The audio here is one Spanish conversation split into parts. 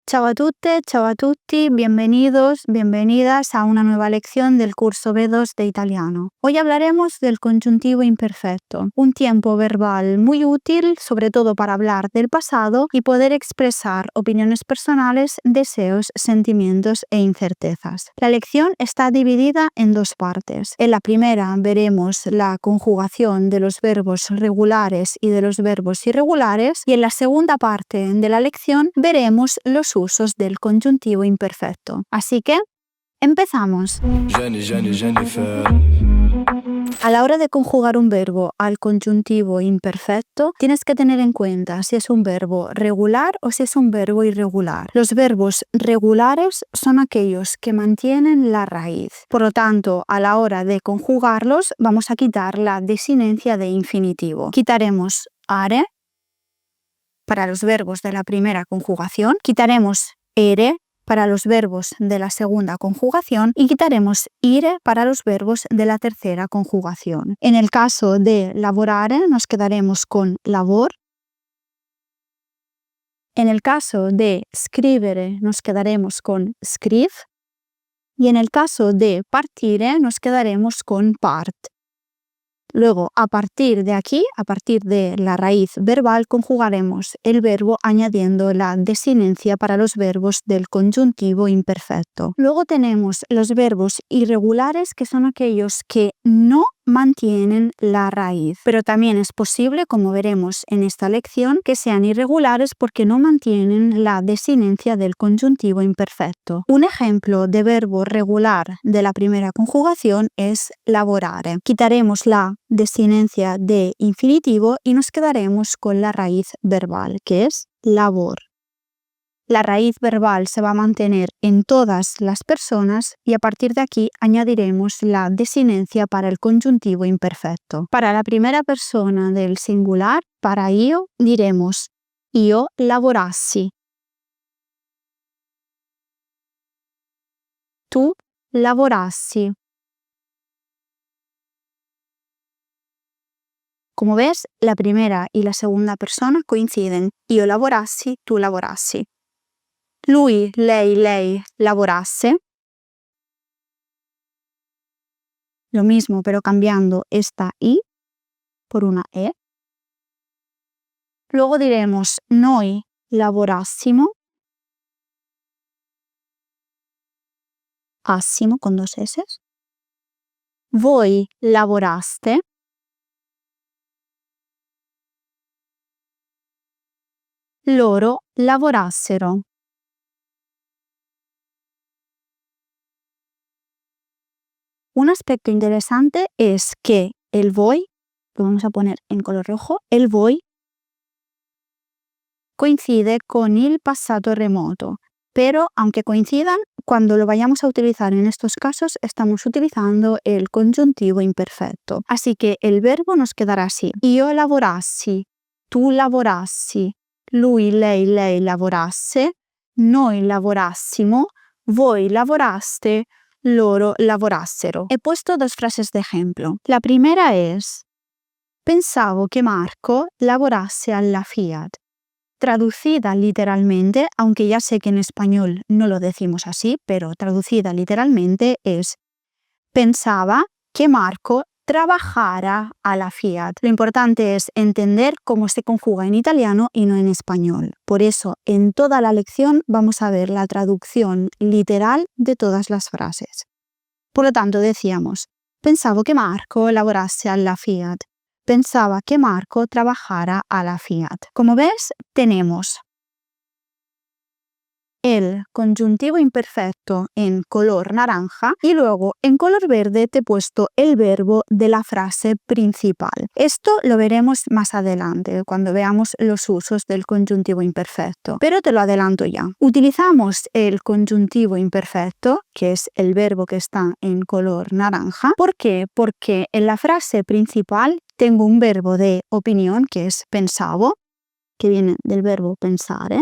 Ciao a tutte, ciao a tutti, bienvenidos, bienvenidas a una nueva lección del curso B2 de italiano. Hoy hablaremos del conjuntivo imperfecto, un tiempo verbal muy útil, sobre todo para hablar del pasado y poder expresar opiniones personales, deseos, sentimientos e incertezas. La lección está dividida en dos partes. En la primera veremos la conjugación de los verbos regulares y de los verbos irregulares, y en la segunda parte de la lección veremos los usos del conjuntivo imperfecto. Así que, empezamos. A la hora de conjugar un verbo al conjuntivo imperfecto, tienes que tener en cuenta si es un verbo regular o si es un verbo irregular. Los verbos regulares son aquellos que mantienen la raíz. Por lo tanto, a la hora de conjugarlos, vamos a quitar la desinencia de infinitivo. Quitaremos are para los verbos de la primera conjugación, quitaremos ere para los verbos de la segunda conjugación y quitaremos ire para los verbos de la tercera conjugación. En el caso de lavorare nos quedaremos con labor. En el caso de scrivere nos quedaremos con scriv. Y en el caso de partire nos quedaremos con part. Luego, a partir de aquí, a partir de la raíz verbal, conjugaremos el verbo añadiendo la desinencia para los verbos del conjuntivo imperfecto. Luego tenemos los verbos irregulares, que son aquellos que no mantienen la raíz. Pero también es posible, como veremos en esta lección, que sean irregulares porque no mantienen la desinencia del conjuntivo imperfecto. Un ejemplo de verbo regular de la primera conjugación es lavorare. Quitaremos la desinencia de infinitivo y nos quedaremos con la raíz verbal, que es labor. La raíz verbal se va a mantener en todas las personas y a partir de aquí añadiremos la desinencia para el conjuntivo imperfecto. Para la primera persona del singular, para io, diremos io lavorassi. Tu lavorassi. Como ves, la primera y la segunda persona coinciden. Io lavorassi, tu lavorassi. Lui, lei lavorasse. Lo mismo, pero cambiando esta i por una e. Luego diremos noi lavorassimo. Assimo con dos s. Voi lavoraste. Loro lavorassero. Un aspecto interesante es que el voi, lo vamos a poner en color rojo, el voi coincide con el passato remoto, pero aunque coincidan, cuando lo vayamos a utilizar en estos casos estamos utilizando el conjuntivo imperfetto. Así que el verbo nos quedará así: io lavorassi, tu lavorassi, lui, lei lavorasse, noi lavorassimo, voi lavoraste, loro lavorassero. He puesto dos frases de ejemplo. La primera es: pensavo che Marco lavorasse alla Fiat. Traducida literalmente, aunque ya sé que en español no lo decimos así, pero traducida literalmente es: pensaba que Marco trabajara a la Fiat. Lo importante es entender cómo se conjuga en italiano y no en español. Por eso, en toda la lección vamos a ver la traducción literal de todas las frases. Por lo tanto, decíamos: pensavo che Marco lavorasse alla Fiat. Pensaba que Marco trabajara a la Fiat. Como ves, tenemos el conjuntivo imperfecto en color naranja y luego en color verde te he puesto el verbo de la frase principal. Esto lo veremos más adelante cuando veamos los usos del conjuntivo imperfecto, pero te lo adelanto ya. Utilizamos el conjuntivo imperfecto, que es el verbo que está en color naranja. ¿Por qué? Porque en la frase principal tengo un verbo de opinión que es pensavo, que viene del verbo pensare,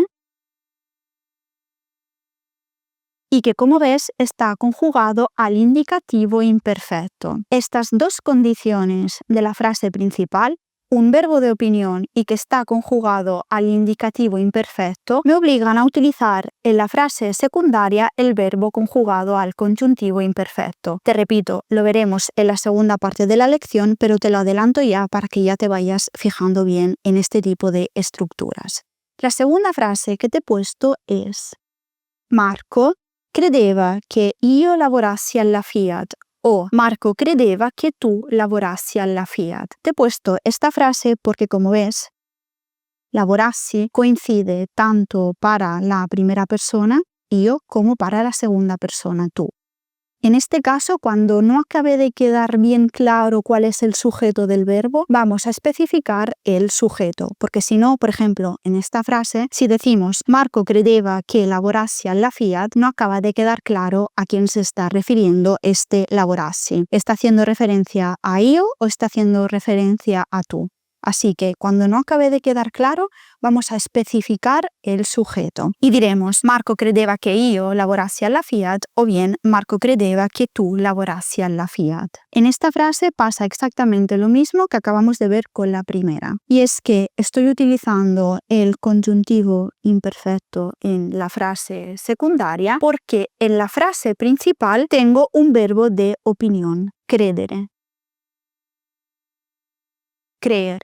y que, como ves, está conjugado al indicativo imperfecto. Estas dos condiciones de la frase principal, un verbo de opinión y que está conjugado al indicativo imperfecto, me obligan a utilizar en la frase secundaria el verbo conjugado al conjuntivo imperfecto. Te repito, lo veremos en la segunda parte de la lección, pero te lo adelanto ya para que ya te vayas fijando bien en este tipo de estructuras. La segunda frase que te he puesto es: Marco credeva che io lavorassi alla Fiat, o Marco credeva que tú lavorassi alla Fiat. Te he puesto esta frase porque, como ves, lavorassi coincide tanto para la primera persona, io, como para la segunda persona, tú. En este caso, cuando no acabe de quedar bien claro cuál es el sujeto del verbo, vamos a especificar el sujeto, porque si no, por ejemplo, en esta frase, si decimos Marco credeva que lavorassi alla Fiat, no acaba de quedar claro a quién se está refiriendo este lavorassi. ¿Está haciendo referencia a io o está haciendo referencia a tú? Así que cuando no acabe de quedar claro, vamos a especificar el sujeto. Y diremos Marco credeva che io lavorassi alla Fiat o bien Marco credeva che tu lavorassi alla Fiat. En esta frase pasa exactamente lo mismo que acabamos de ver con la primera. Y es que estoy utilizando el conjuntivo imperfecto en la frase secundaria porque en la frase principal tengo un verbo de opinión, credere. Creer.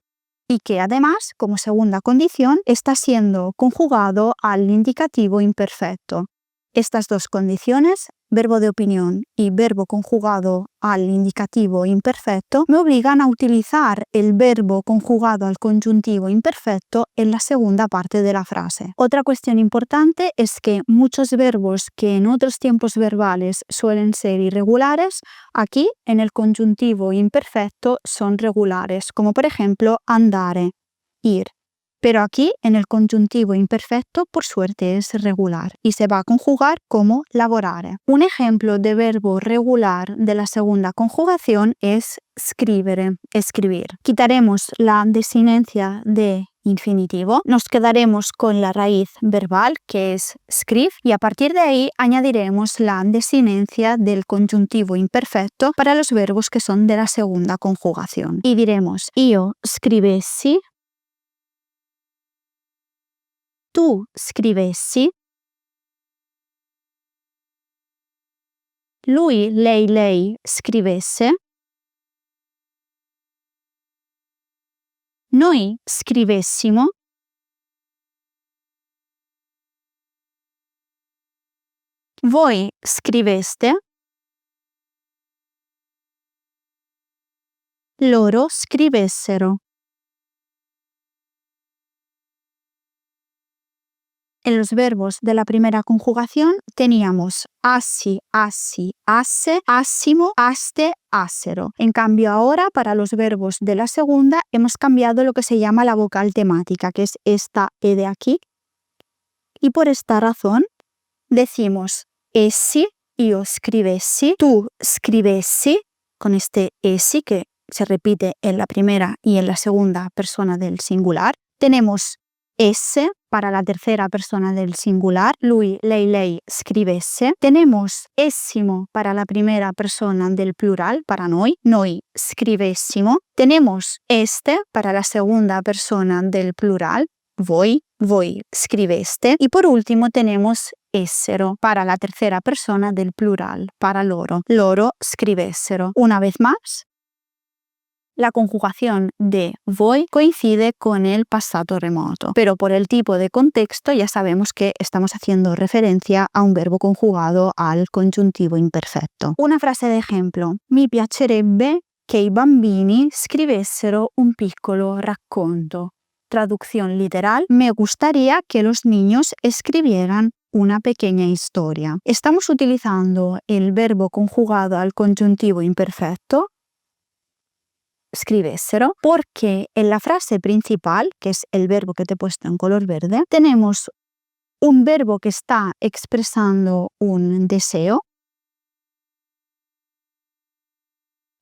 Y que además, como segunda condición, está siendo conjugado al indicativo imperfecto. Estas dos condiciones, verbo de opinión y verbo conjugado al indicativo imperfecto, me obligan a utilizar el verbo conjugado al conjuntivo imperfecto en la segunda parte de la frase. Otra cuestión importante es que muchos verbos que en otros tiempos verbales suelen ser irregulares, aquí en el conjuntivo imperfecto son regulares, como por ejemplo andare, ir. Pero aquí en el conjuntivo imperfecto por suerte es regular y se va a conjugar como lavorare. Un ejemplo de verbo regular de la segunda conjugación es scrivere, escribir. Quitaremos la desinencia de infinitivo, nos quedaremos con la raíz verbal que es scriv y a partir de ahí añadiremos la desinencia del conjuntivo imperfecto para los verbos que son de la segunda conjugación. Y diremos io scrivessi, tu scrivessi, lui, lei scrivesse, noi scrivessimo, voi scriveste, loro scrivessero. En los verbos de la primera conjugación teníamos assi, assi, asse, assimo, aste, assero. En cambio ahora para los verbos de la segunda hemos cambiado lo que se llama la vocal temática, que es esta E de aquí. Y por esta razón decimos essi, io scrivessi, tu scrivessi, con este essi que se repite en la primera y en la segunda persona del singular. Tenemos esse para la tercera persona del singular, lui, lei scrivesse. Tenemos essimo para la primera persona del plural, para noi scrivessimo. Tenemos este para la segunda persona del plural, voi scriveste. Y por último tenemos essero para la tercera persona del plural, para loro scrivessero. Una vez más, la conjugación de voi coincide con el passato remoto, pero por el tipo de contexto ya sabemos que estamos haciendo referencia a un verbo conjugado al conjuntivo imperfetto. Una frase de ejemplo: mi piacerebbe che i bambini scrivessero un piccolo racconto. Traducción literal: me gustaría que los niños escribieran una pequeña historia. Estamos utilizando el verbo conjugado al conjuntivo imperfetto, scrivessero, porque en la frase principal, que es el verbo que te he puesto en color verde, tenemos un verbo que está expresando un deseo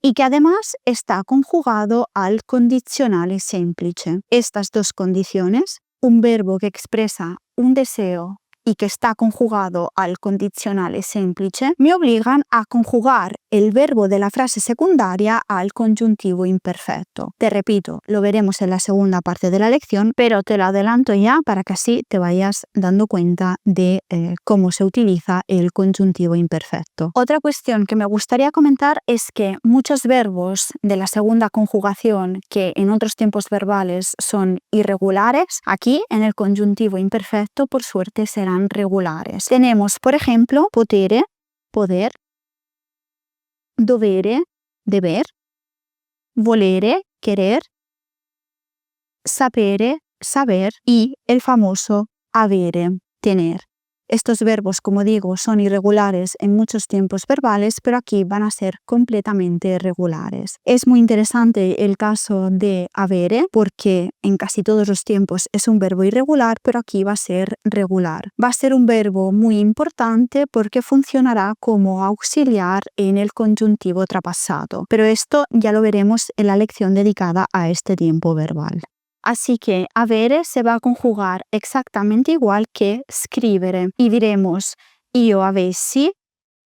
y que además está conjugado al condizionale semplice. Estas dos condiciones, un verbo que expresa un deseo y que está conjugado al condizionale semplice, me obligan a conjugar el verbo de la frase secundaria al conjuntivo imperfecto. Te repito, lo veremos en la segunda parte de la lección, pero te lo adelanto ya para que así te vayas dando cuenta de cómo se utiliza el conjuntivo imperfecto. Otra cuestión que me gustaría comentar es que muchos verbos de la segunda conjugación que en otros tiempos verbales son irregulares, aquí en el conjuntivo imperfecto por suerte serán regulares. Tenemos, por ejemplo, potere, poder, dovere, deber, volere, querer, sapere, saber y el famoso avere, tener. Estos verbos, como digo, son irregulares en muchos tiempos verbales, pero aquí van a ser completamente regulares. Es muy interesante el caso de avere porque en casi todos los tiempos es un verbo irregular, pero aquí va a ser regular. Va a ser un verbo muy importante porque funcionará como auxiliar en el conjuntivo trapassato, pero esto ya lo veremos en la lección dedicada a este tiempo verbal. Así que avere se va a conjugar exactamente igual que scrivere y diremos io avessi,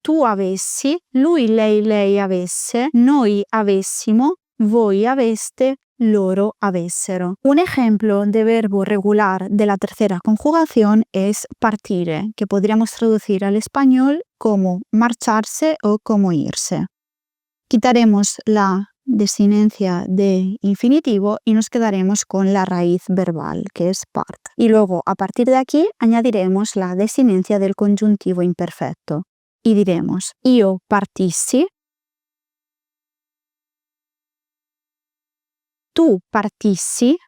tu avessi, lui, lei avesse, noi avessimo, voi aveste, loro avessero. Un ejemplo de verbo regular de la tercera conjugación es partire, que podríamos traducir al español como marcharse o como irse. Quitaremos la desinencia de infinitivo y nos quedaremos con la raíz verbal, que es part. Y luego, a partir de aquí, añadiremos la desinencia del conjuntivo imperfecto. Y diremos, io partissi, tu partissi,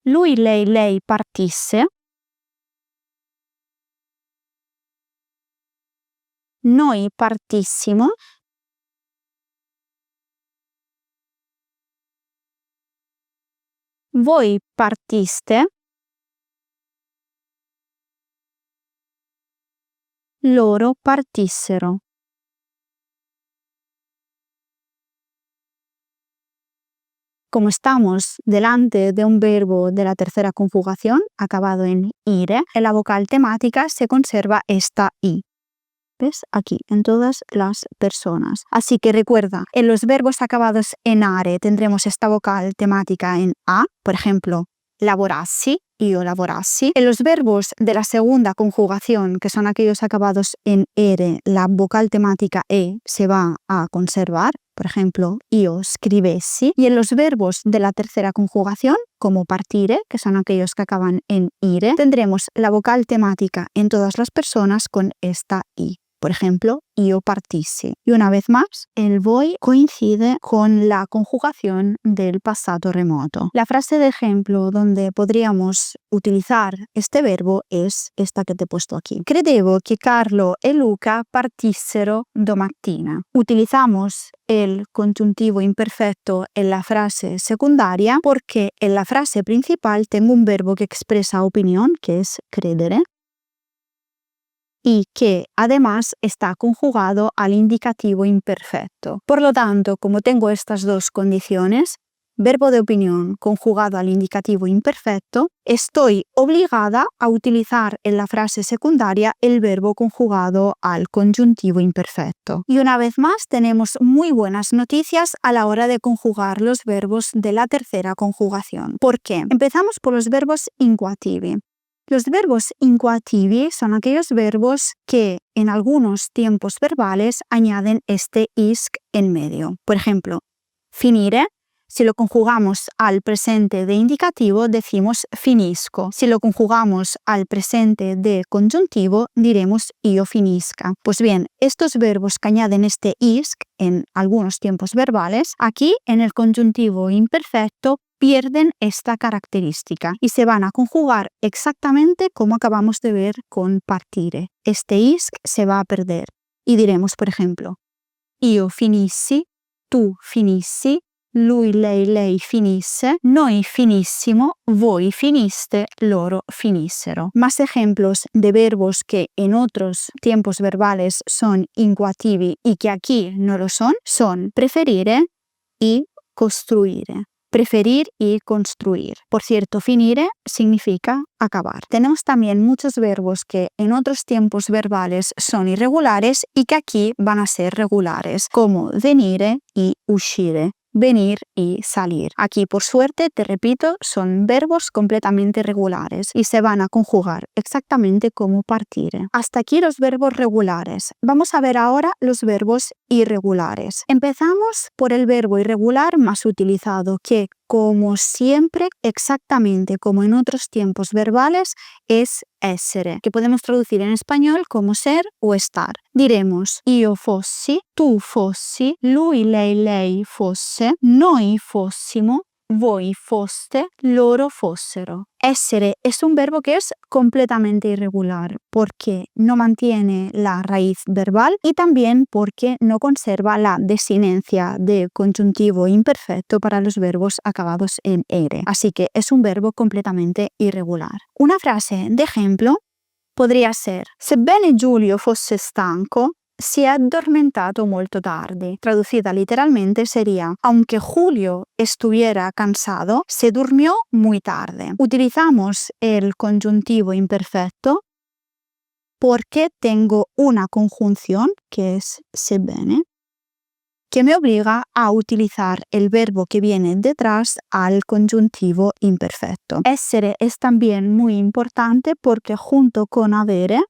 lui, lei partisse, noi partissimo, voi partiste, loro partissero. Como estamos delante de un verbo de la tercera conjugación, acabado en ire, en la vocal temática se conserva esta i. ¿Ves? Aquí, en todas las personas. Así que recuerda, en los verbos acabados en are tendremos esta vocal temática en a, por ejemplo, lavorassi, io lavorassi. En los verbos de la segunda conjugación, que son aquellos acabados en ere, la vocal temática e se va a conservar, por ejemplo, io scrivessi. Y en los verbos de la tercera conjugación, como partire, que son aquellos que acaban en ire, tendremos la vocal temática en todas las personas con esta i. Por ejemplo, io partissi. Y una vez más, el voi coincide con la conjugación del passato remoto. La frase de ejemplo donde podríamos utilizar este verbo es esta que te he puesto aquí. Credevo che Carlo e Luca partissero domattina. Utilizamos el conjuntivo imperfecto en la frase secundaria porque en la frase principal tengo un verbo que expresa opinión, que es credere, y que además está conjugado al indicativo imperfecto. Por lo tanto, como tengo estas dos condiciones, verbo de opinión conjugado al indicativo imperfecto, estoy obligada a utilizar en la frase secundaria el verbo conjugado al conjuntivo imperfecto. Y una vez más tenemos muy buenas noticias a la hora de conjugar los verbos de la tercera conjugación. ¿Por qué? Empezamos por los verbos incoativi. Los verbos incoativi son aquellos verbos que en algunos tiempos verbales añaden este isc en medio. Por ejemplo, finire, si lo conjugamos al presente de indicativo decimos finisco. Si lo conjugamos al presente de conjuntivo diremos io finisca. Pues bien, estos verbos que añaden este isc en algunos tiempos verbales, aquí en el conjuntivo imperfecto pierden esta característica y se van a conjugar exactamente como acabamos de ver con partire. Este isc se va a perder y diremos, por ejemplo, io finissi, tu finissi, lui, lei finisse, noi finissimo, voi finiste, loro finissero. Más ejemplos de verbos que en otros tiempos verbales son incoativi y que aquí no lo son preferire y costruire. preferir y construir. Por cierto, finire significa acabar. Tenemos también muchos verbos que en otros tiempos verbales son irregulares y que aquí van a ser regulares, como venire y uscire. Venir y salir. Aquí, por suerte, te repito, son verbos completamente regulares y se van a conjugar exactamente como partire. Hasta aquí los verbos regulares. Vamos a ver ahora los verbos irregulares. Empezamos por el verbo irregular más utilizado, que como siempre, exactamente como en otros tiempos verbales, es essere, que podemos traducir en español como ser o estar. Diremos io fossi, tu fossi, lui, lei fosse, noi fossimo, voi foste, loro fossero. Essere es un verbo que es completamente irregular porque no mantiene la raíz verbal y también porque no conserva la desinencia de conjuntivo imperfecto para los verbos acabados en ere. Así que es un verbo completamente irregular. Una frase de ejemplo podría ser: sebbene Giulio fosse stanco, si è addormentato molto tardi. Traducida literalmente sería: aunque Julio estuviera cansado, se durmió muy tarde. Utilizamos el conjuntivo imperfecto porque tengo una conjunción, que es sebbene, que me obliga a utilizar el verbo que viene detrás al conjuntivo imperfecto. Essere es también muy importante porque junto con avere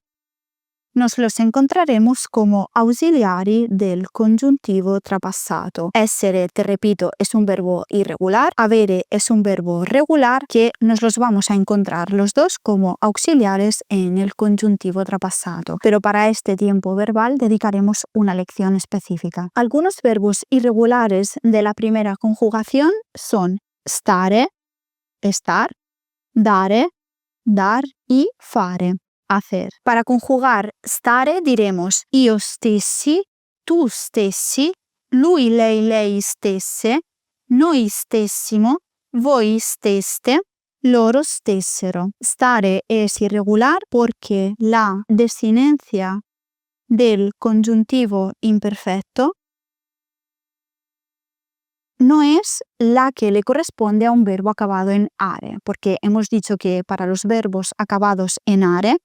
nos los encontraremos como ausiliari del conjuntivo trapassato. Essere, te repito, es un verbo irregular, avere es un verbo regular, que nos los vamos a encontrar los dos como auxiliares en el conjuntivo trapassato. Pero para este tiempo verbal dedicaremos una lección específica. Algunos verbos irregulares de la primera conjugación son stare, estar, dare, dar y fare, hacer. Para conjugar stare diremos io stessi, tu stessi, lui, lei stesse, noi stessimo, voi steste, loro stessero. Stare es irregular porque la desinencia del conjuntivo imperfecto no es la que le corresponde a un verbo acabado en are, porque hemos dicho que para los verbos acabados en are,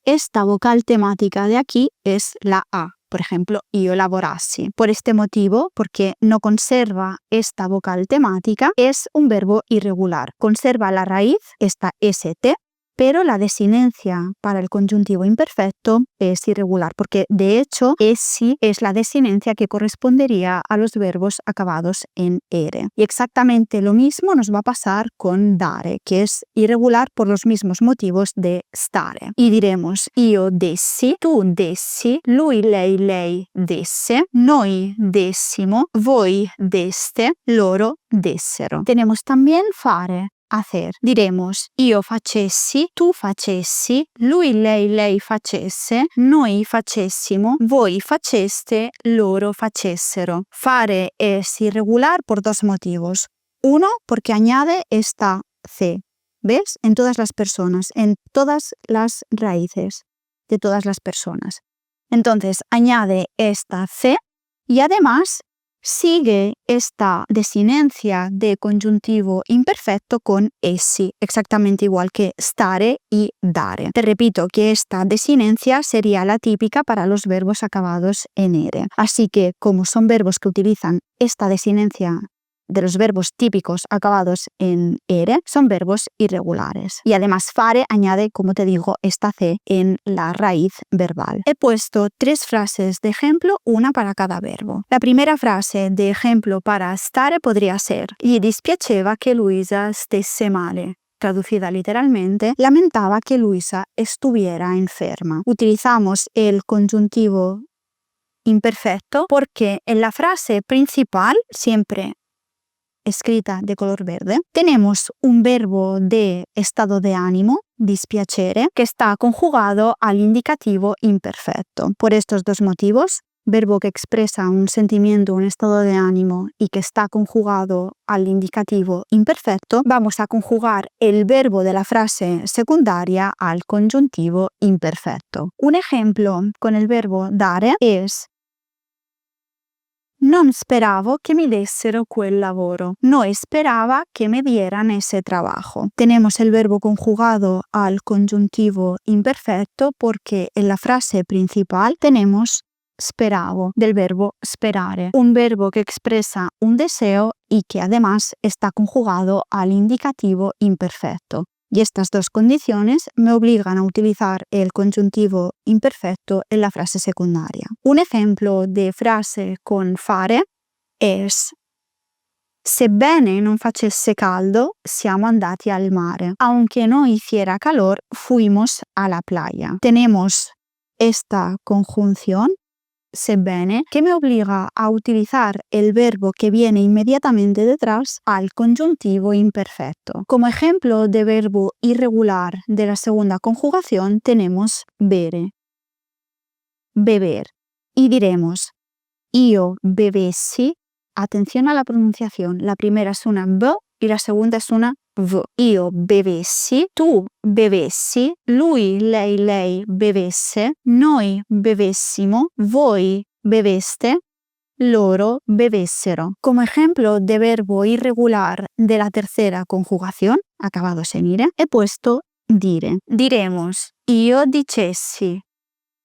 esta vocal temática de aquí es la A. Por ejemplo, io lavorassi. Por este motivo, porque no conserva esta vocal temática, es un verbo irregular. Conserva la raíz, esta st, pero la desinencia para el conjuntivo imperfecto es irregular, porque de hecho essi es la desinencia que correspondería a los verbos acabados en ere. Y exactamente lo mismo nos va a pasar con dare, que es irregular por los mismos motivos de stare. Y diremos io dessi, tu dessi, lui, lei desse, noi dessimo, voi deste, loro dessero. Tenemos también fare, hacer. Diremos io facessi, tu facessi, lui, lei facesse, noi facessimo, voi faceste, loro facessero. Fare es irregular por dos motivos. Uno, porque añade esta C. ¿Ves? En todas las personas, en todas las raíces de todas las personas. Entonces, añade esta C y además sigue esta desinencia de conjuntivo imperfecto con essi, exactamente igual que stare y dare. Te repito que esta desinencia sería la típica para los verbos acabados en ere. Así que, como son verbos que utilizan esta desinencia de los verbos típicos acabados en ere, son verbos irregulares. Y además fare añade, como te digo, esta C en la raíz verbal. He puesto 3 frases de ejemplo, una para cada verbo. La primera frase de ejemplo para stare podría ser: gli dispiaceva che Luisa stesse male. Traducida literalmente, lamentaba que Luisa estuviera enferma. Utilizamos el conjuntivo imperfecto porque en la frase principal, siempre escrita de color verde, tenemos un verbo de estado de ánimo, dispiacere, que está conjugado al indicativo imperfecto. Por estos dos motivos, verbo que expresa un sentimiento, un estado de ánimo y que está conjugado al indicativo imperfecto, vamos a conjugar el verbo de la frase secundaria al conjuntivo imperfecto. Un ejemplo con el verbo dare es: Non speravo che mi dessero quel lavoro. No esperaba que me dieran ese trabajo. Tenemos el verbo conjugado al conjuntivo imperfecto porque en la frase principal tenemos speravo, del verbo sperare, un verbo que expresa un deseo y que además está conjugado al indicativo imperfecto. Y estas dos condiciones me obligan a utilizar el conjuntivo imperfecto en la frase secundaria. Un ejemplo de frase con fare es: sebbene non facesse caldo, siamo andati al mare. Aunque no hiciera calor, fuimos a la playa. Tenemos esta conjunción, sebbene, que me obliga a utilizar el verbo que viene inmediatamente detrás al conjuntivo imperfecto. Como ejemplo de verbo irregular de la segunda conjugación tenemos bere, beber. Y diremos io bevessi, atención a la pronunciación, la primera es una B y la segunda es una V. Io bevessi, tu bevessi, lui, lei bevesse, noi bevessimo, voi beveste, loro bevessero. Como ejemplo de verbo irregular de la tercera conjugación, acabados en ire, he puesto dire. Diremos io dicessi,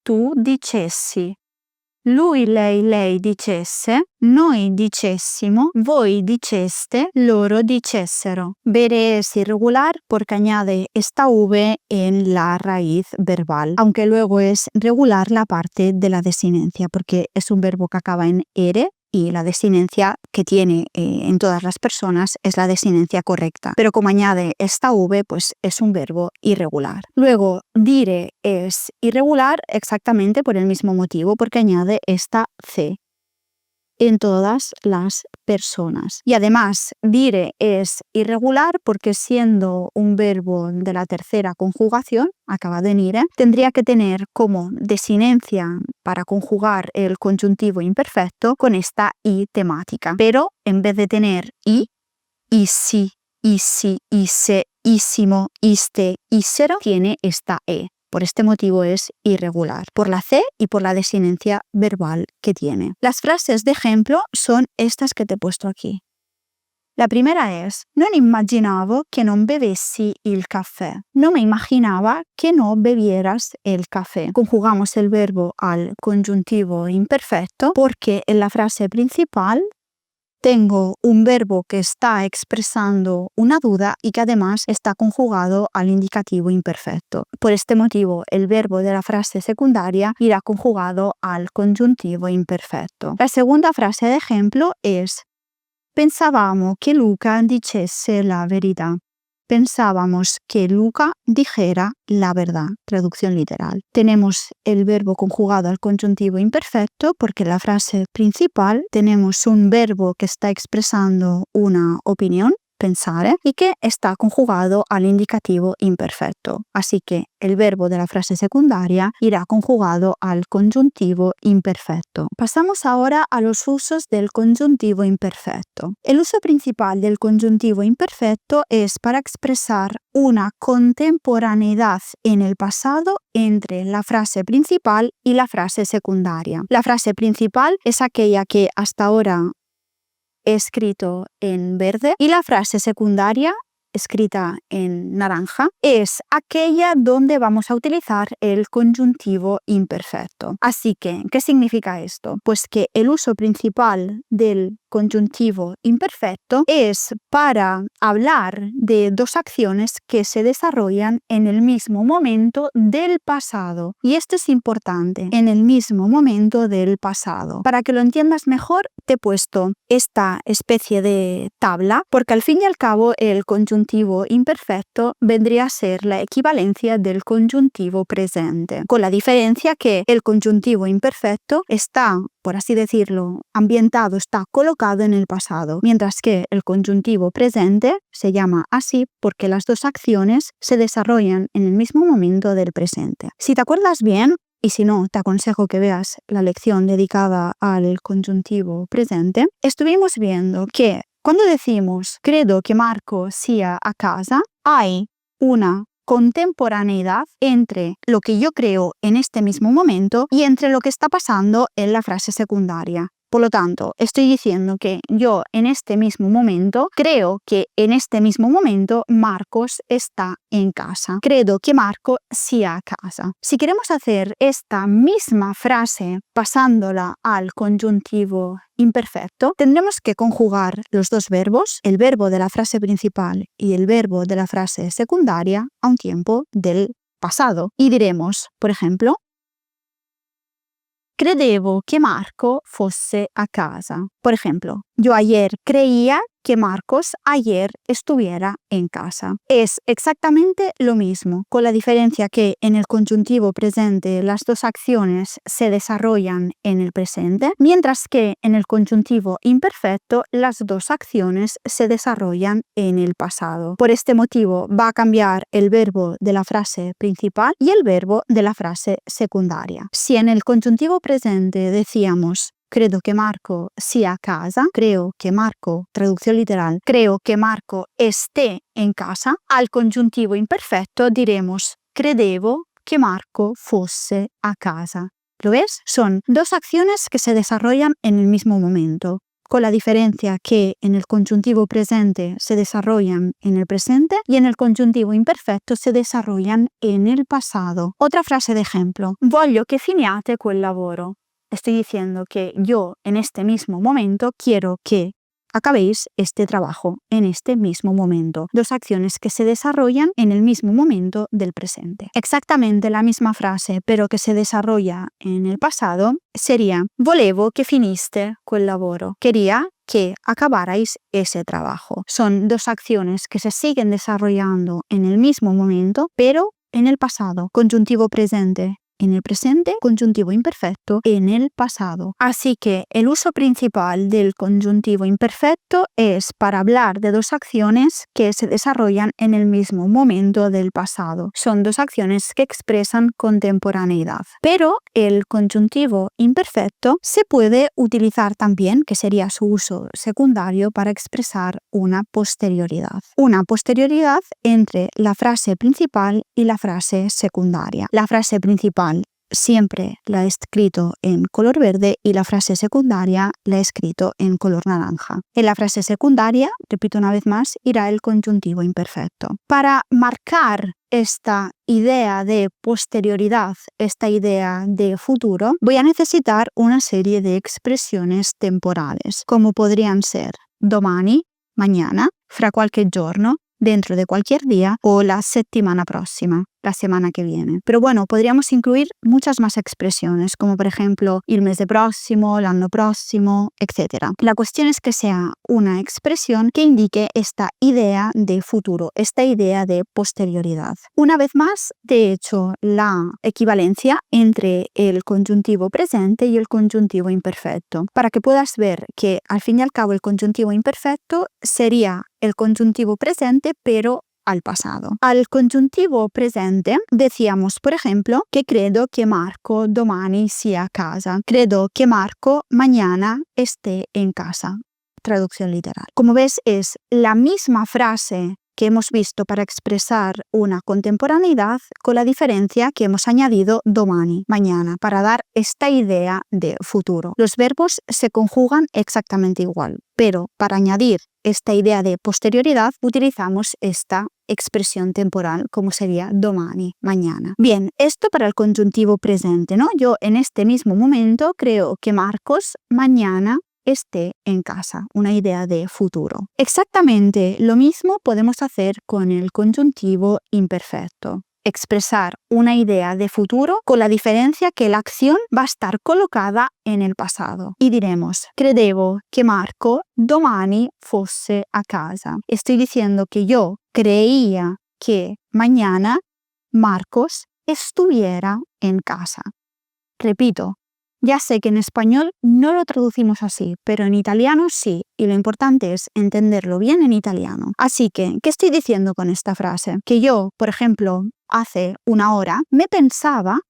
tu dicessi, lui, lei dicesse, noi dicessimo, voi diceste, loro dicessero. Bere es irregular porque añade esta V en la raíz verbal, aunque luego es regular la parte de la desinencia porque es un verbo que acaba en ere y la desinencia que tiene en todas las personas es la desinencia correcta. Pero como añade esta V, pues es un verbo irregular. Luego, dire es irregular exactamente por el mismo motivo, porque añade esta C en todas las personas. Y además, dire es irregular porque siendo un verbo de la tercera conjugación, acabado en ire, tendría que tener como desinencia para conjugar el conjuntivo imperfecto con esta I temática. Pero en vez de tener I, isi, isi, ise, isimo, iste, isero, tiene esta E. Por este motivo es irregular, por la C y por la desinencia verbal que tiene. Las frases de ejemplo son estas que te he puesto aquí. La primera es: non immaginavo che non bevessi il caffè. No me imaginaba que no bebieras el café. Conjugamos el verbo al conjuntivo imperfecto porque en la frase principal tengo un verbo que está expresando una duda y que además está conjugado al indicativo imperfecto. Por este motivo, el verbo de la frase secundaria irá conjugado al conjuntivo imperfetto. La segunda frase de ejemplo es: pensavamo che Luca dicesse la verità. Pensábamos que Luca dijera la verdad. Traducción literal. Tenemos el verbo conjugado al conjuntivo imperfecto porque en la frase principal tenemos un verbo que está expresando una opinión, pensare, y que está conjugado al indicativo imperfecto. Así que el verbo de la frase secundaria irá conjugado al conjuntivo imperfecto. Pasamos ahora a los usos del conjuntivo imperfecto. El uso principal del conjuntivo imperfecto es para expresar una contemporaneidad en el pasado entre la frase principal y la frase secundaria. La frase principal es aquella que hasta ahora he escrito en verde y la frase secundaria, escrita en naranja, es aquella donde vamos a utilizar el conjuntivo imperfecto. Así que, ¿qué significa esto? Pues que el uso principal del conjuntivo imperfecto es para hablar de dos acciones que se desarrollan en el mismo momento del pasado. Y esto es importante, en el mismo momento del pasado. Para que lo entiendas mejor, te he puesto esta especie de tabla, porque al fin y al cabo el conjuntivo imperfecto vendría a ser la equivalencia del conjuntivo presente, con la diferencia que el conjuntivo imperfecto está, por así decirlo, ambientado, está colocado en el pasado, mientras que el conjuntivo presente se llama así porque las dos acciones se desarrollan en el mismo momento del presente. Si te acuerdas bien, y si no, te aconsejo que veas la lección dedicada al conjuntivo presente, estuvimos viendo que cuando decimos credo que Marco sia a casa, hay una contemporaneidad entre lo que yo creo en este mismo momento y entre lo que está pasando en la frase secundaria. Por lo tanto, estoy diciendo que yo en este mismo momento creo que en este mismo momento Marcos está en casa. Credo que Marco sia a casa. Si queremos hacer esta misma frase pasándola al conjuntivo imperfecto, tendremos que conjugar los dos verbos, el verbo de la frase principal y el verbo de la frase secundaria, a un tiempo del pasado. Y diremos, por ejemplo, credevo che Marco fosse a casa. Por ejemplo, yo ayer creía que Marcos ayer estuviera en casa. Es exactamente lo mismo, con la diferencia que en el conjuntivo presente las dos acciones se desarrollan en el presente, mientras que en el conjuntivo imperfecto las dos acciones se desarrollan en el pasado. Por este motivo va a cambiar el verbo de la frase principal y el verbo de la frase secundaria. Si en el conjuntivo presente decíamos credo que Marco sia a casa, creo que Marco, traducción literal, creo que Marco esté en casa, al conjuntivo imperfecto diremos credevo que Marco fosse a casa. ¿Lo ves? Son dos acciones que se desarrollan en el mismo momento, con la diferencia que en el conjuntivo presente se desarrollan en el presente y en el conjuntivo imperfetto se desarrollan en el pasado. Otra frase de ejemplo. Voglio che finiate quel lavoro. Estoy diciendo que yo en este mismo momento quiero que acabéis este trabajo en este mismo momento. Dos acciones que se desarrollan en el mismo momento del presente. Exactamente la misma frase, pero que se desarrolla en el pasado, sería volevo che finiste quel lavoro. Quería que acabarais ese trabajo. Son dos acciones que se siguen desarrollando en el mismo momento, pero en el pasado. Conjuntivo presente en el presente, conjuntivo imperfecto en el pasado. Así que el uso principal del conjuntivo imperfecto es para hablar de dos acciones que se desarrollan en el mismo momento del pasado. Son dos acciones que expresan contemporaneidad. Pero el conjuntivo imperfecto se puede utilizar también, que sería su uso secundario, para expresar una posterioridad. Una posterioridad entre la frase principal y la frase secundaria. La frase principal siempre la he escrito en color verde y la frase secundaria la he escrito en color naranja. En la frase secundaria, repito una vez más, irá el conjuntivo imperfecto. Para marcar esta idea de posterioridad, esta idea de futuro, voy a necesitar una serie de expresiones temporales, como podrían ser domani, mañana, fra qualche giorno, dentro de cualquier día o la settimana prossima, la semana que viene. Pero bueno, podríamos incluir muchas más expresiones, como por ejemplo il mese prossimo, l'anno prossimo, etc. La cuestión es que sea una expresión que indique esta idea de futuro, esta idea de posterioridad. Una vez más, te he hecho la equivalencia entre el conjuntivo presente y el conjuntivo imperfecto, para que puedas ver que al fin y al cabo el conjuntivo imperfecto sería el conjuntivo presente, pero al pasado. Al conjuntivo presente decíamos, por ejemplo, que credo que Marco domani sia a casa. Credo que Marco mañana esté en casa. Traducción literal. Como ves, es la misma frase que hemos visto para expresar una contemporaneidad, con la diferencia que hemos añadido domani, mañana, para dar esta idea de futuro. Los verbos se conjugan exactamente igual, pero para añadir esta idea de posterioridad utilizamos esta expresión temporal, como sería domani, mañana. Bien, esto para el conjuntivo presente, ¿no? Yo en este mismo momento creo que Marcos mañana esté en casa, una idea de futuro. Exactamente lo mismo podemos hacer con el conjuntivo imperfecto. Expresar una idea de futuro con la diferencia que la acción va a estar colocada en el pasado. Y diremos, credevo che Marco domani fosse a casa. Estoy diciendo que yo creía que mañana Marcos estuviera en casa. Repito, ya sé que en español no lo traducimos así, pero en italiano sí, y lo importante es entenderlo bien en italiano. Así que, ¿qué estoy diciendo con esta frase? Que yo, por ejemplo, hace una hora, me pensaba,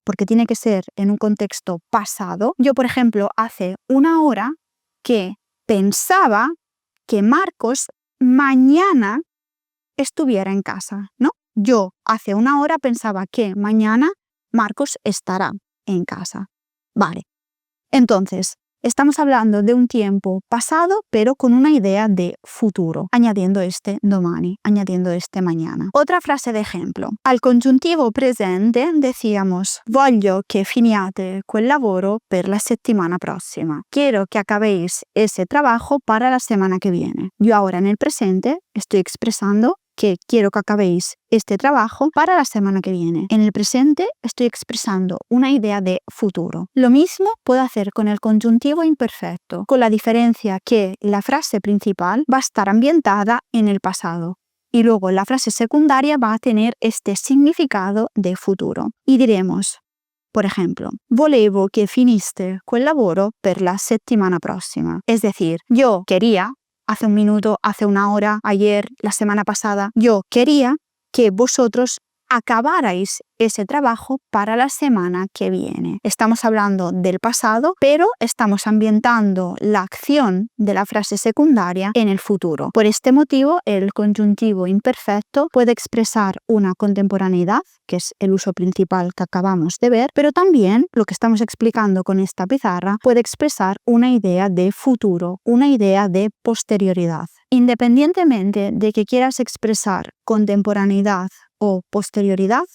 porque tiene que ser en un contexto pasado, yo, por ejemplo, hace una hora que pensaba que Marcos mañana estuviera en casa, ¿no? Yo hace una hora pensaba que mañana Marcos estará en casa. Vale, entonces, Estamos hablando de un tiempo pasado, pero con una idea de futuro, añadiendo este domani, añadiendo este mañana. Otra frase de ejemplo. Al congiuntivo presente decíamos voglio che finiate quel lavoro per la settimana prossima. Quiero que acabéis ese trabajo para la semana que viene. Yo ahora en el presente estoy expresando que quiero que acabéis este trabajo para la semana que viene. En el presente estoy expresando una idea de futuro. Lo mismo puedo hacer con el congiuntivo imperfecto, con la diferencia que la frase principal va a estar ambientada en el pasado y luego la frase secundaria va a tener este significado de futuro. Y diremos, por ejemplo, volevo che finiste quel lavoro per la settimana prossima. Es decir, yo quería, hace un minuto, hace una hora, ayer, la semana pasada, yo quería que vosotros acabarais ese trabajo para la semana que viene. Estamos hablando del pasado, pero estamos ambientando la acción de la frase secundaria en el futuro. Por este motivo, el conjuntivo imperfecto puede expresar una contemporaneidad, que es el uso principal que acabamos de ver, pero también lo que estamos explicando con esta pizarra puede expresar una idea de futuro, una idea de posterioridad. Independientemente de que quieras expresar contemporaneidad o posterioridad,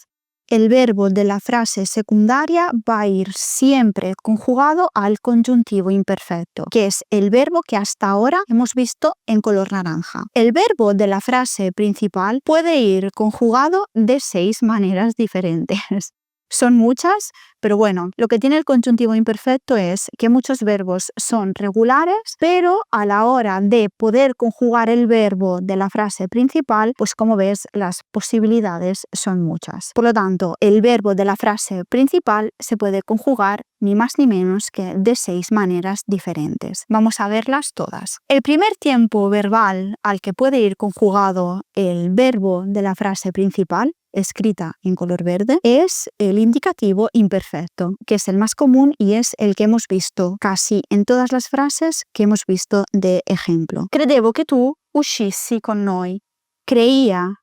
el verbo de la frase secundaria va a ir siempre conjugado al conjuntivo imperfecto, que es el verbo que hasta ahora hemos visto en color naranja. El verbo de la frase principal puede ir conjugado de 6 maneras diferentes. Son muchas, pero bueno, lo que tiene el conjuntivo imperfecto es que muchos verbos son regulares, pero a la hora de poder conjugar el verbo de la frase principal, pues como ves, las posibilidades son muchas. Por lo tanto, el verbo de la frase principal se puede conjugar ni más ni menos que de 6 maneras diferentes. Vamos a verlas todas. El primer tiempo verbal al que puede ir conjugado el verbo de la frase principal, escrita en color verde, es el indicativo imperfecto, que es el más común y es el que hemos visto casi en todas las frases que hemos visto de ejemplo. Credevo che tu uscissi con noi. Creía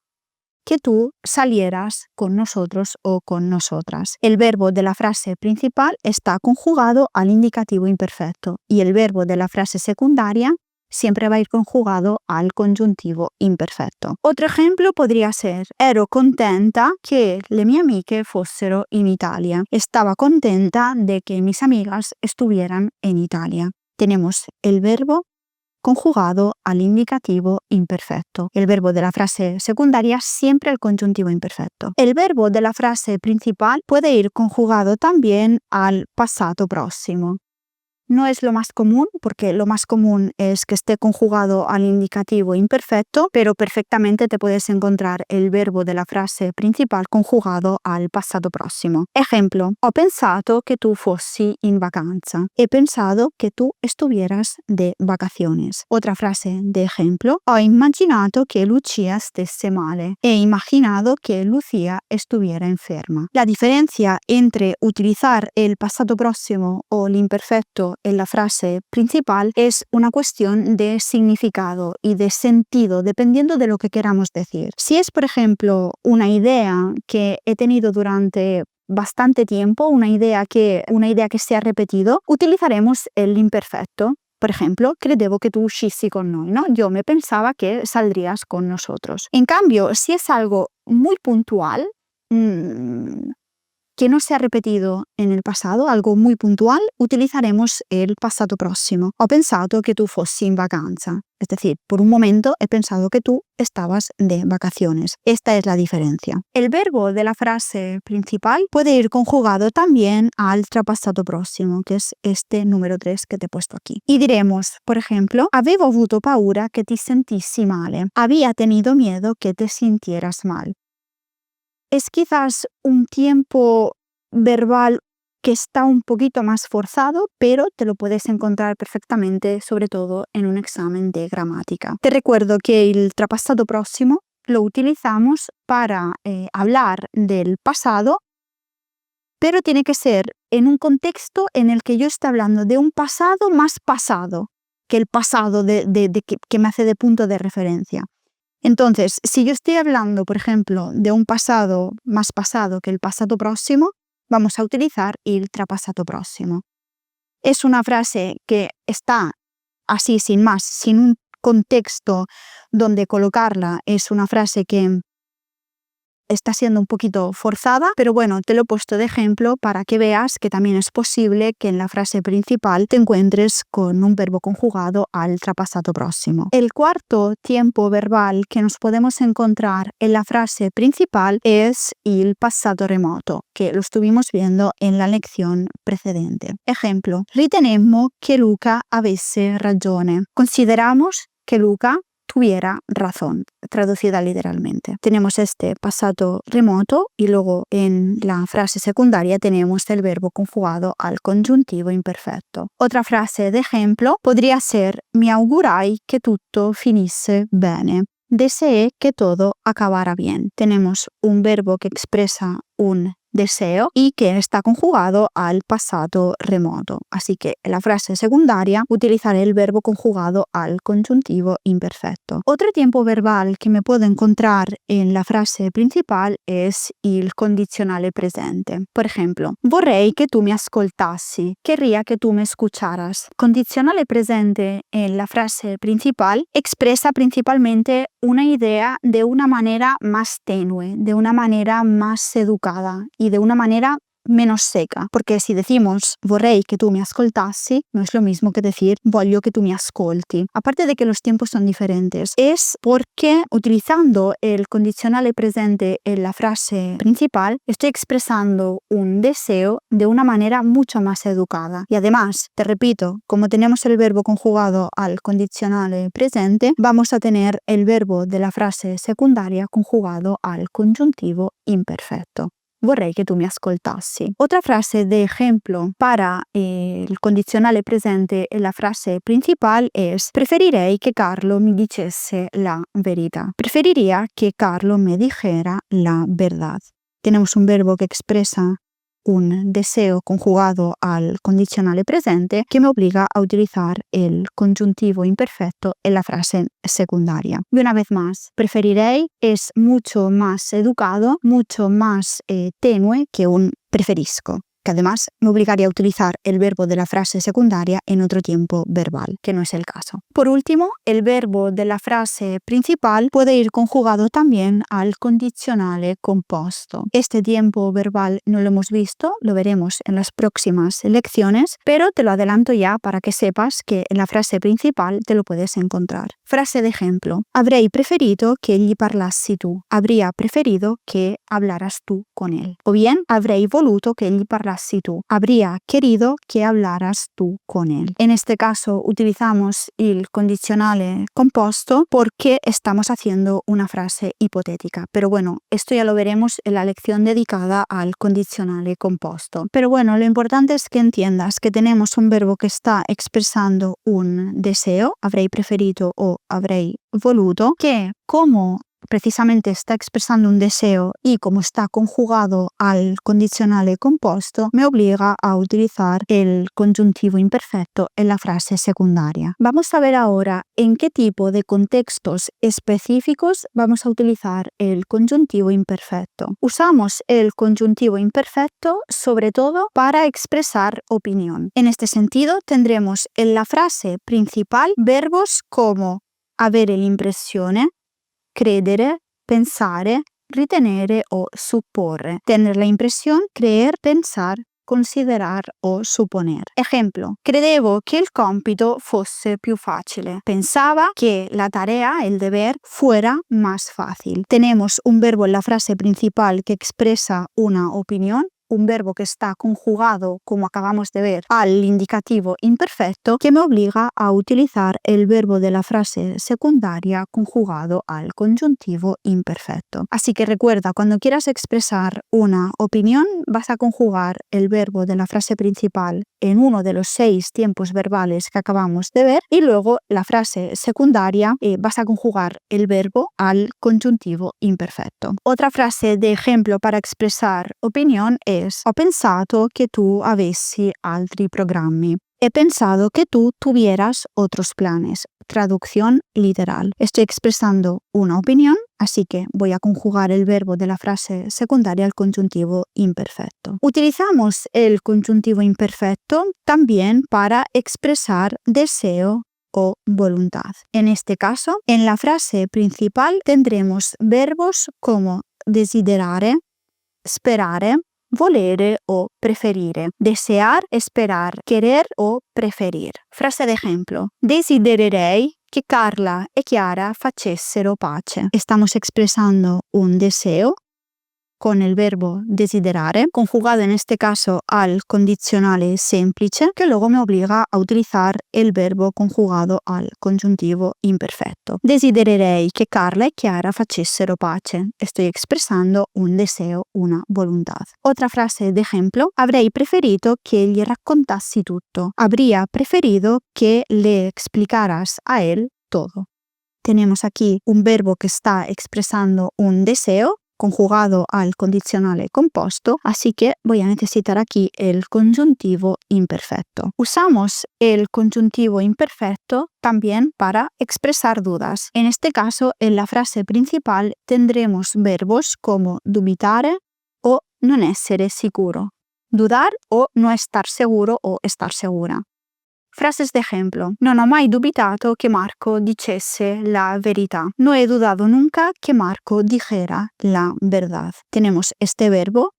que tú salieras con nosotros o con nosotras. El verbo de la frase principal está conjugado al indicativo imperfecto y el verbo de la frase secundaria siempre va a ir conjugado al congiuntivo imperfetto. Otro ejemplo podría ser: ero contenta che le mie amiche fossero in Italia. Estaba contenta de que mis amigas estuvieran en Italia. Tenemos el verbo conjugado al indicativo imperfecto. El verbo de la frase secundaria siempre el conjuntivo imperfetto. El verbo de la frase principal puede ir conjugado también al passato prossimo. No es lo más común, porque lo más común es que esté conjugado al indicativo imperfetto, pero perfectamente te puedes encontrar el verbo de la frase principal conjugado al passato prossimo. Ejemplo: ho pensato che tu fossi in vacanza. He pensado que tú estuvieras de vacaciones. Otra frase de ejemplo: ho immaginato che Lucia stesse male. He imaginado que Lucía estuviera enferma. La diferencia entre utilizar el passato prossimo o el imperfecto en la frase principal es una cuestión de significado y de sentido, dependiendo de lo que queramos decir. Si es, por ejemplo, una idea que he tenido durante bastante tiempo, una idea que se ha repetido, utilizaremos el imperfecto. Por ejemplo, credevo che tu uscissi con noi, ¿no? Yo me pensaba que saldrías con nosotros. En cambio, si es algo muy puntual, que no se ha repetido en el pasado, algo muy puntual, utilizaremos el passato prossimo. Ho pensato che tu fossi in vacanza. Es decir, por un momento he pensado que tú estabas de vacaciones. Esta es la diferencia. El verbo de la frase principal puede ir conjugado también al trapassato prossimo, que es este número 3 que te he puesto aquí. Y diremos, por ejemplo, avevo avuto paura che ti sentissi male. Había tenido miedo que te sintieras mal. Es quizás un tiempo verbal que está un poquito más forzado, pero te lo puedes encontrar perfectamente, sobre todo en un examen de gramática. Te recuerdo que el trapassato prossimo lo utilizamos para hablar del pasado, pero tiene que ser en un contexto en el que yo esté hablando de un pasado más pasado que el pasado que me hace de punto de referencia. Entonces, si yo estoy hablando, por ejemplo, de un pasado más pasado que el passato prossimo, vamos a utilizar el trapassato prossimo. Es una frase que está así sin más, sin un contexto donde colocarla. Es una frase que está siendo un poquito forzada, pero bueno, te lo he puesto de ejemplo para que veas que también es posible que en la frase principal te encuentres con un verbo conjugado al trapasato próximo. El cuarto tiempo verbal que nos podemos encontrar en la frase principal es il passato remoto, que lo estuvimos viendo en la lección precedente. Ejemplo, ritenemmo che Luca avesse ragione. Consideramos que Luca tuviera razón, traducida literalmente. Tenemos este pasado remoto y luego en la frase secundaria tenemos el verbo conjugado al congiuntivo imperfetto. Otra frase de ejemplo podría ser mi augurai che tutto finisse bene. Deseé que todo acabara bien. Tenemos un verbo que expresa un deseo y que está conjugado al pasado remoto. Así que en la frase secundaria utilizaré el verbo conjugado al congiuntivo imperfetto. Otro tiempo verbal que me puedo encontrar en la frase principal es il condizionale presente. Por ejemplo, vorrei che tu mi ascoltassi, querría que tú me escucharas. Condizionale presente en la frase principal expresa principalmente una idea de una manera más tenue, de una manera más educada y de una manera menos seca, porque si decimos vorrei que tú me ascoltassi, no es lo mismo que decir voglio que tú me ascolti. Aparte de que los tiempos son diferentes, es porque utilizando el condicionale presente en la frase principal, estoy expresando un deseo de una manera mucho más educada. Y además, te repito, como tenemos el verbo conjugado al condicionale presente, vamos a tener el verbo de la frase secundaria conjugado al congiuntivo imperfetto. Vorrei che tu mi ascoltassi. Otra frase de ejemplo para el condizionale presente en la frase principal es preferirei che Carlo mi dicesse la verità. Preferiría que Carlo me dijera la verdad. Tenemos un verbo que expresa un deseo conjugado al condicionale presente que me obliga a utilizar el congiuntivo imperfetto en la frase secundaria. Y una vez más, preferirei es mucho más educado, mucho más tenue que un preferisco, que además me obligaría a utilizar el verbo de la frase secundaria en otro tiempo verbal, que no es el caso. Por último, el verbo de la frase principal puede ir conjugado también al condizionale composto. Este tiempo verbal no lo hemos visto, lo veremos en las próximas lecciones, pero te lo adelanto ya para que sepas que en la frase principal te lo puedes encontrar. Frase de ejemplo, avrei preferito che gli parlassi tu. Habría preferido que hablaras tú con él. O bien, avrei voluto che gli parlassi tu. Habría querido que hablaras tú con él. En este caso utilizamos el condicionale composto porque estamos haciendo una frase hipotética. Pero bueno, esto ya lo veremos en la lección dedicada al condicionale composto. Pero bueno, lo importante es que entiendas que tenemos un verbo que está expresando un deseo, avrei preferito o avrei voluto, que como precisamente está expresando un deseo y como está conjugado al condicionale composto, me obliga a utilizar el congiuntivo imperfetto en la frase secundaria. Vamos a ver ahora en qué tipo de contextos específicos vamos a utilizar el congiuntivo imperfetto. Usamos el congiuntivo imperfetto sobre todo para expresar opinión. En este sentido, tendremos en la frase principal verbos como avere l'impressione, credere, pensare, ritenere o supporre. Tener la impresión, creer, pensar, considerar o suponer. Ejemplo, credevo che il compito fosse più facile. Pensaba que la tarea, el deber, fuera más fácil. Tenemos un verbo en la frase principal que expresa una opinión, un verbo que está conjugado, como acabamos de ver, al indicativo imperfecto, que me obliga a utilizar el verbo de la frase secundaria conjugado al congiuntivo imperfecto. Así que recuerda, cuando quieras expresar una opinión, vas a conjugar el verbo de la frase principal en uno de los 6 tiempos verbales que acabamos de ver y luego la frase secundaria vas a conjugar el verbo al congiuntivo imperfetto. Otra frase de ejemplo para expresar opinión es ho pensato che tu avessi altri programmi. He pensado que tú tuvieras otros planes. traducción literal. Estoy expresando una opinión, así que voy a conjugar el verbo de la frase secundaria al conjuntivo imperfecto. Utilizamos el conjuntivo imperfecto también para expresar deseo o voluntad. En este caso, en la frase principal tendremos verbos como desiderare, sperare, volere o preferire. Desear, esperar, querer o preferir. Frase de ejemplo. Desidererei che Carla e Chiara facessero pace. Estamos expresando un deseo con el verbo desiderare, conjugado en este caso al condicionale semplice, que luego me obliga a utilizar el verbo conjugado al conjuntivo imperfetto. Desidererei che Carla e Chiara facessero pace. Estoy expresando un deseo, una voluntad. Otra frase de ejemplo. Avrei preferito che gli raccontassi tutto. Habría preferido que le explicaras a él todo. Tenemos aquí un verbo que está expresando un deseo conjugado al condicionale composto, así que voy a necesitar aquí el conjuntivo imperfecto. Usamos el conjuntivo imperfecto también para expresar dudas. En este caso, en la frase principal tendremos verbos como dubitare o non essere sicuro. Dudar o no estar seguro o estar segura. Frases de ejemplo. Non ho mai dubitato che Marco dicesse la verità. No he dudado nunca que Marco dijera la verdad. Tenemos este verbo,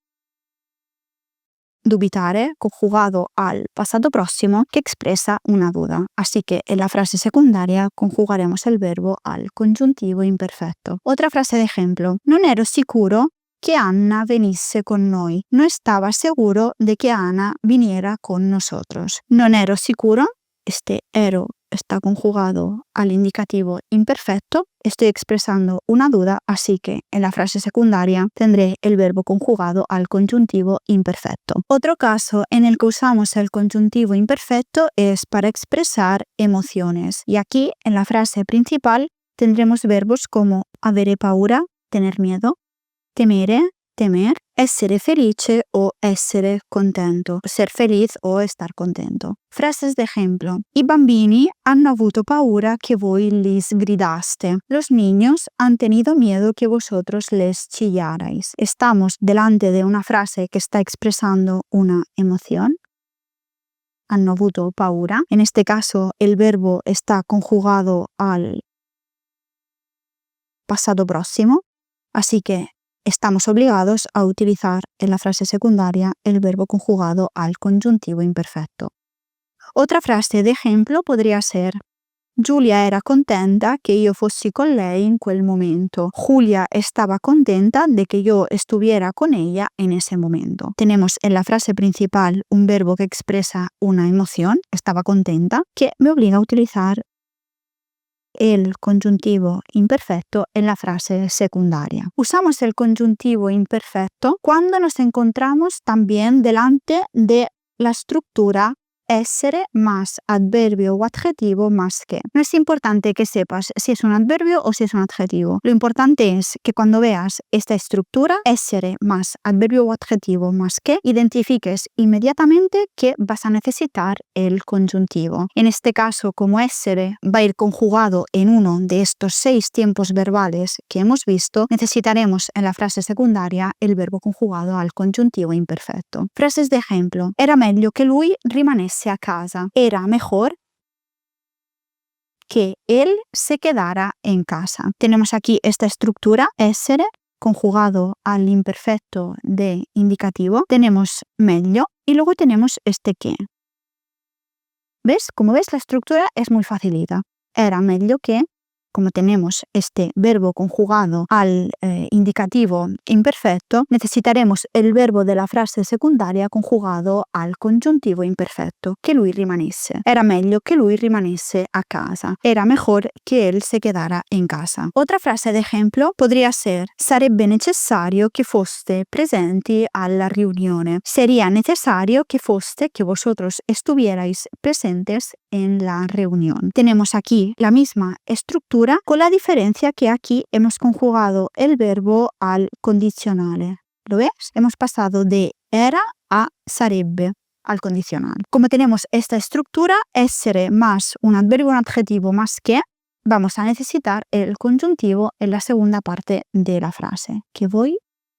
dubitare, conjugado al pasado próximo, que expresa una duda. Así que en la frase secundaria conjugaremos el verbo al conjuntivo imperfetto. Otra frase de ejemplo. Non ero sicuro que Anna venisse con noi. No estaba seguro de que Ana viniera con nosotros. Non ero sicuro, este ero está conjugado al indicativo imperfecto. Estoy expresando una duda, así que en la frase secundaria tendré el verbo conjugado al conjuntivo imperfecto. Otro caso en el que usamos el conjuntivo imperfecto es para expresar emociones. Y aquí, en la frase principal, tendremos verbos como avere paura, tener miedo, temere, temer, essere felice o essere contento, ser feliz o estar contento. Frases de ejemplo. I bambini hanno avuto paura que voi les gridaste. Los niños han tenido miedo que vosotros les chillarais. Estamos delante de una frase que está expresando una emoción. Hanno avuto paura. En este caso, el verbo está conjugado al pasado próximo, así que estamos obligados a utilizar en la frase secundaria el verbo conjugado al conjuntivo imperfetto. Otra frase de ejemplo podría ser: Giulia era contenta que yo fossi con lei in quel momento. Julia estaba contenta de que yo estuviera con ella en ese momento. Tenemos en la frase principal un verbo que expresa una emoción, estaba contenta, que me obliga a utilizar el conjuntivo imperfetto en la frase secundaria. Usamos el conjuntivo imperfetto cuando nos encontramos también delante de la estructura essere más adverbio o adjetivo más que. No es importante que sepas si es un adverbio o si es un adjetivo. Lo importante es que cuando veas esta estructura, essere más adverbio o adjetivo más que, identifiques inmediatamente que vas a necesitar el conjuntivo. En este caso, como essere va a ir conjugado en uno de estos 6 tiempos verbales que hemos visto, necesitaremos en la frase secundaria el verbo conjugado al conjuntivo imperfetto. Frases de ejemplo. Era meglio che lui rimanesse a casa. Era mejor que él se quedara en casa. Tenemos aquí esta estructura, essere, conjugado al imperfecto de indicativo. Tenemos meglio y luego tenemos este que. ¿Ves? Como ves, la estructura es muy facilita. Era meglio que, como tenemos este verbo conjugado al indicativo imperfetto, necesitaremos el verbo de la frase secundaria conjugado al conjuntivo imperfetto, che lui rimanesse. Era meglio che lui rimanesse a casa. Era mejor que él se quedara en casa. Otra frase de ejemplo podría ser: sarebbe necessario che foste presenti alla riunione. Sería necesario que vosotros estuvierais presentes en la reunión. Tenemos aquí la misma estructura, con la diferencia que aquí hemos conjugado el verbo al condicionale. ¿Lo ves? Hemos pasado de era a sarebbe. al condicional. Como tenemos esta estructura, essere más un adverbio, un adjetivo más que, vamos a necesitar el conjuntivo en la segunda parte de la frase, che voi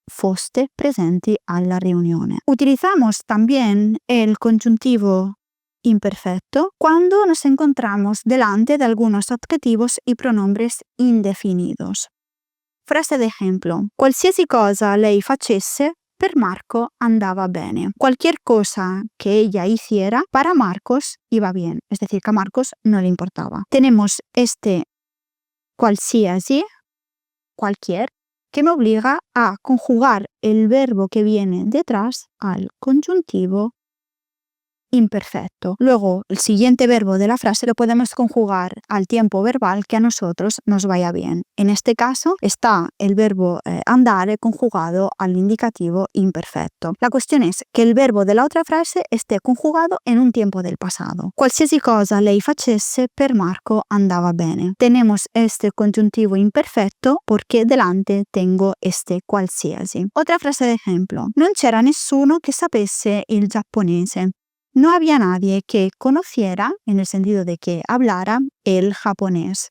foste presenti alla riunione. Utilizamos también el conjuntivo imperfecto cuando nos encontramos delante de algunos adjetivos y pronombres indefinidos. Frase de ejemplo: qualsiasi cosa lei facesse, per Marco andaba bene. Cualquier cosa que ella hiciera, para Marcos iba bien. Es decir, que a Marcos no le importaba. Tenemos este qualsiasi, cualquier, que me obliga a conjugar el verbo que viene detrás al conjuntivo imperfecto. Luego, el siguiente verbo de la frase lo podemos conjugar al tiempo verbal que a nosotros nos vaya bien. En este caso está el verbo andare conjugado al indicativo imperfecto. La cuestión es que el verbo de la otra frase esté conjugado en un tiempo del pasado. Qualsiasi cosa lei facesse, per Marco andava bene. Tenemos este conjuntivo imperfetto porque delante tengo este qualsiasi. Otra frase de ejemplo: non c'era nessuno che sapesse il giapponese. No había nadie que conociera, en el sentido de que hablara, el japonés.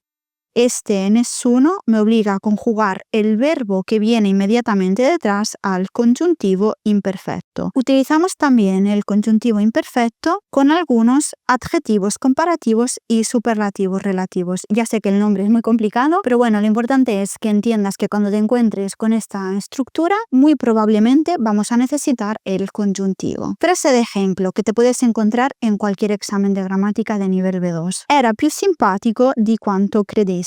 Este nessuno me obliga a conjugar el verbo que viene inmediatamente detrás al conjuntivo imperfecto. Utilizamos también el conjuntivo imperfecto con algunos adjetivos comparativos y superlativos relativos. Ya sé que el nombre es muy complicado, pero bueno, lo importante es que entiendas que cuando te encuentres con esta estructura, muy probablemente vamos a necesitar el conjuntivo. Frase de ejemplo que te puedes encontrar en cualquier examen de gramática de nivel B2. Era più simpatico di quanto credessi.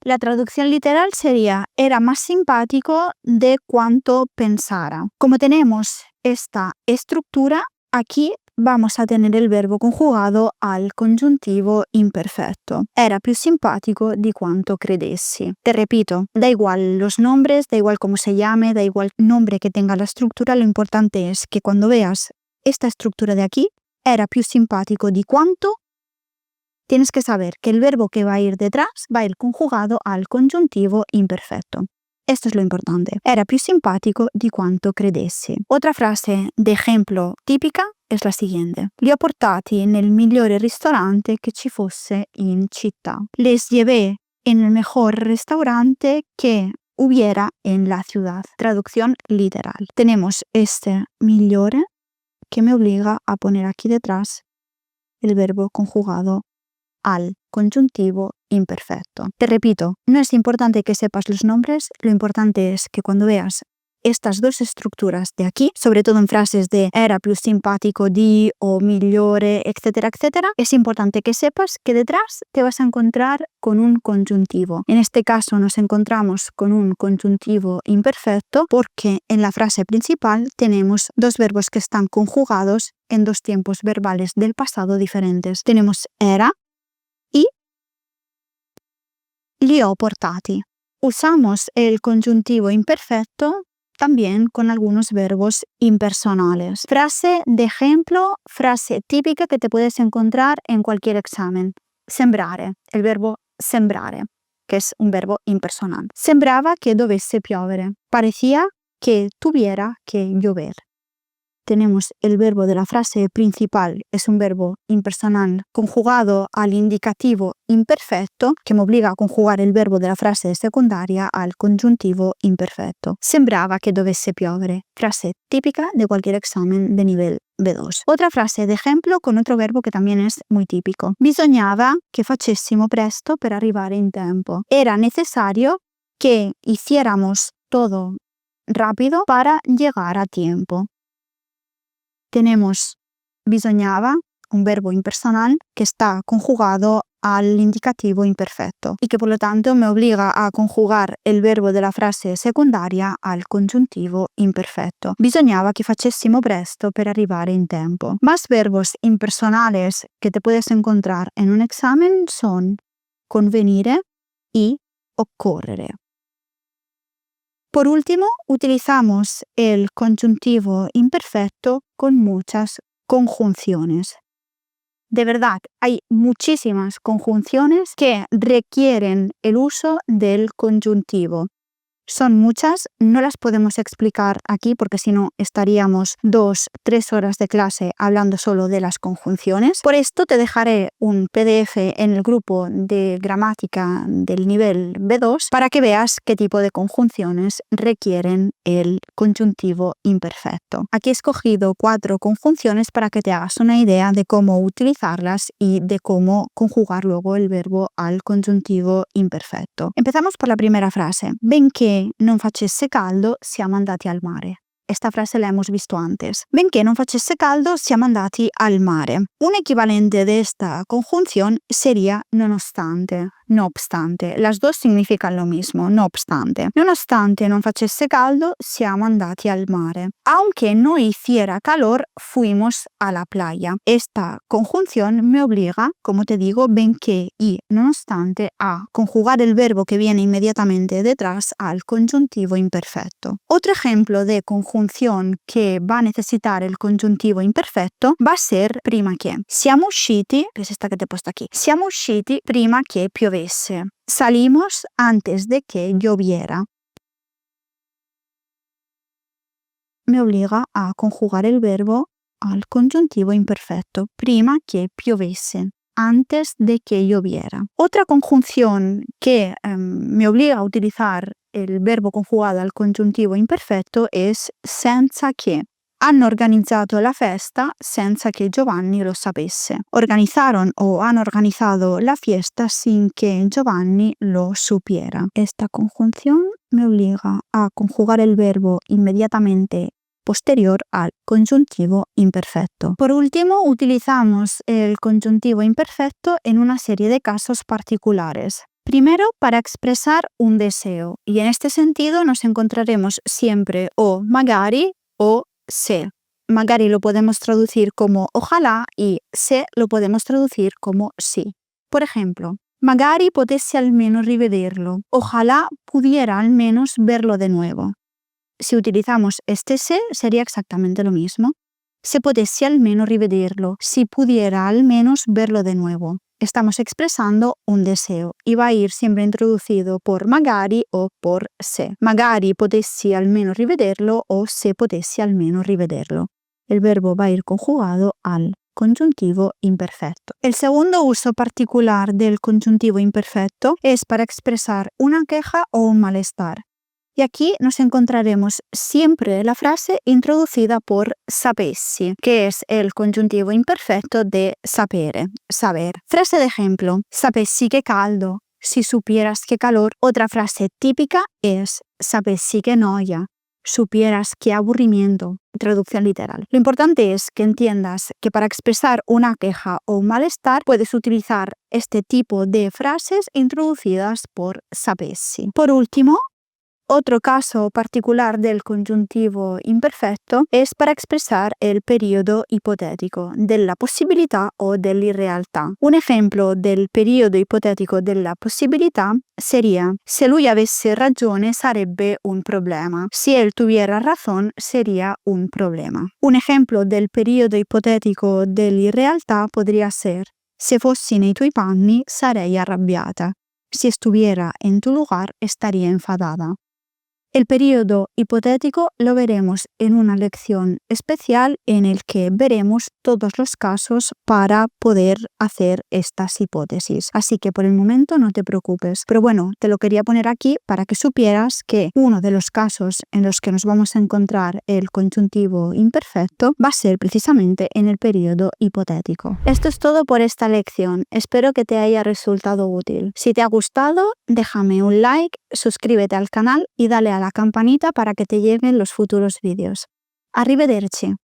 La traducción literal sería: era más simpático de cuanto pensara. Como tenemos esta estructura, aquí vamos a tener el verbo conjugado al conjuntivo imperfecto. Era più simpático di quanto credessi. Te repito, da igual los nombres, da igual cómo se llame, da igual nombre que tenga la estructura, lo importante es que cuando veas esta estructura de aquí, era più simpático di quanto, tienes que saber que el verbo que va a ir detrás va a ir conjugado al conjuntivo imperfetto. Esto es lo importante. Era più simpatico di quanto credessi. Otra frase de ejemplo típica es la siguiente: li ho portati nel migliore ristorante che ci fosse in città. Les llevé en el mejor restaurante que hubiera en la ciudad. Traducción literal. Tenemos este migliore que me obliga a poner aquí detrás el verbo conjugado al conjuntivo imperfecto. Te repito, no es importante que sepas los nombres, lo importante es que cuando veas estas dos estructuras de aquí, sobre todo en frases de era più simpatico di o migliore, etcétera, etcétera, es importante que sepas que detrás te vas a encontrar con un conjuntivo. En este caso nos encontramos con un conjuntivo imperfecto porque en la frase principal tenemos dos verbos que están conjugados en dos tiempos verbales del pasado diferentes. Tenemos era y li ho portati. Usamos el conjuntivo imperfecto también con algunos verbos impersonales. Frase de ejemplo, frase típica que te puedes encontrar en cualquier examen. Sembrare, el verbo sembrare, que es un verbo impersonal. Sembrava che dovesse piovere. Parecía que tuviera que llover. Tenemos el verbo de la frase principal, es un verbo impersonal conjugado al indicativo imperfetto, que me obliga a conjugar el verbo de la frase secundaria al conjuntivo imperfetto. Sembrava che dovesse piovere, frase típica de cualquier examen de nivel B2. Otra frase de ejemplo con otro verbo que también es muy típico. Bisognava che facessimo presto per arrivare in tempo. Era necesario que hiciéramos todo rápido para llegar a tiempo. Tenemos bisognava, un verbo impersonal que está conjugado al indicativo imperfetto y que por lo tanto me obliga a conjugar el verbo de la frase secundaria al conjuntivo imperfetto. Bisognava che facessimo presto per arrivare in tempo. Más verbos impersonales que te puedes encontrar en un examen son convenire y occorrere. Por último, utilizamos el conjuntivo imperfecto con muchas conjunciones. De verdad, hay muchísimas conjunciones que requieren el uso del conjuntivo. Son muchas, no las podemos explicar aquí porque si no estaríamos 2-3 horas de clase hablando solo de las conjunciones. Por esto te dejaré un PDF en el grupo de gramática del nivel B2 para que veas qué tipo de conjunciones requieren el conjuntivo imperfecto. Aquí he escogido 4 conjunciones para que te hagas una idea de cómo utilizarlas y de cómo conjugar luego el verbo al conjuntivo imperfetto. Empezamos por la primera frase. Benché non facesse caldo, siamo andati al mare. Esta frase la hemos visto antes. Benché non facesse caldo, siamo andati al mare. Un equivalente de esta conjunción sería nonostante, no obstante. Las dos significan lo mismo, no obstante. Nonostante non facesse caldo, siamo andati al mare. Aunque no hiciera calor, fuimos a la playa. Esta conjunción me obliga, como te digo, benché y nonostante, a conjugar el verbo que viene inmediatamente detrás al conjuntivo imperfecto. Otro ejemplo de conjunción que va a necesitar el conjuntivo imperfetto va a ser prima che. Siamo usciti, que es esta que te he puesto aquí, siamo usciti prima che piovesse. Salimos antes de que lloviera. Me obliga a conjugar el verbo al conjuntivo imperfetto, prima che piovesse, antes de que lloviera. Otra conjunción que me obliga a utilizar el verbo conjugado al congiuntivo imperfetto es senza che. Hanno organizzato la festa senza che Giovanni lo sapesse. Organizaron o han organizado la fiesta sin que Giovanni lo supiera. Esta conjunción me obliga a conjugar el verbo inmediatamente posterior al conjuntivo imperfetto. Por último, utilizamos el conjuntivo imperfetto en una serie de casos particulares. Primero, para expresar un deseo, y en este sentido nos encontraremos siempre o magari o se. Magari lo podemos traducir como ojalá y se lo podemos traducir como sí. Por ejemplo, magari potessi almeno rivederlo. Ojalá pudiera al menos verlo de nuevo. Si utilizamos este se, sería exactamente lo mismo. Se potessi almeno rivederlo. Si pudiera al menos verlo de nuevo. Estamos expresando un deseo y va a ir siempre introducido por magari o por se. Magari potessi almeno rivederlo o se potessi almeno rivederlo. El verbo va a ir conjugado al conjuntivo imperfetto. El segundo uso particular del conjuntivo imperfetto es para expresar una queja o un malestar. Y aquí nos encontraremos siempre la frase introducida por sapessi, que es el conjuntivo imperfetto de sapere, saber. Frase de ejemplo, sapessi che caldo, si supieras qué calor. Otra frase típica es sapessi che noia, supieras qué aburrimiento. Traducción literal. Lo importante es que entiendas que para expresar una queja o un malestar puedes utilizar este tipo de frases introducidas por sapessi. Por último, otro caso particular del conjuntivo imperfetto es para expresar el periodo ipotetico della possibilità o dell'irrealtà. Un ejemplo del periodo ipotetico della possibilità sería: se lui avesse ragione sarebbe un problema. Si él tuviera razón sería un problema. Un ejemplo del periodo ipotetico dell'irrealtà podría ser: se fossi nei tuoi panni sarei arrabbiata. Si estuviera en tu lugar estaría enfadada. El periodo hipotético lo veremos en una lección especial en el que veremos todos los casos para poder hacer estas hipótesis. Así que por el momento no te preocupes. Pero bueno, te lo quería poner aquí para que supieras que uno de los casos en los que nos vamos a encontrar el conjuntivo imperfecto va a ser precisamente en el periodo hipotético. Esto es todo por esta lección. Espero que te haya resultado útil. Si te ha gustado, déjame un like, suscríbete al canal y dale a la campanita para que te lleguen los futuros vídeos. Arrivederci.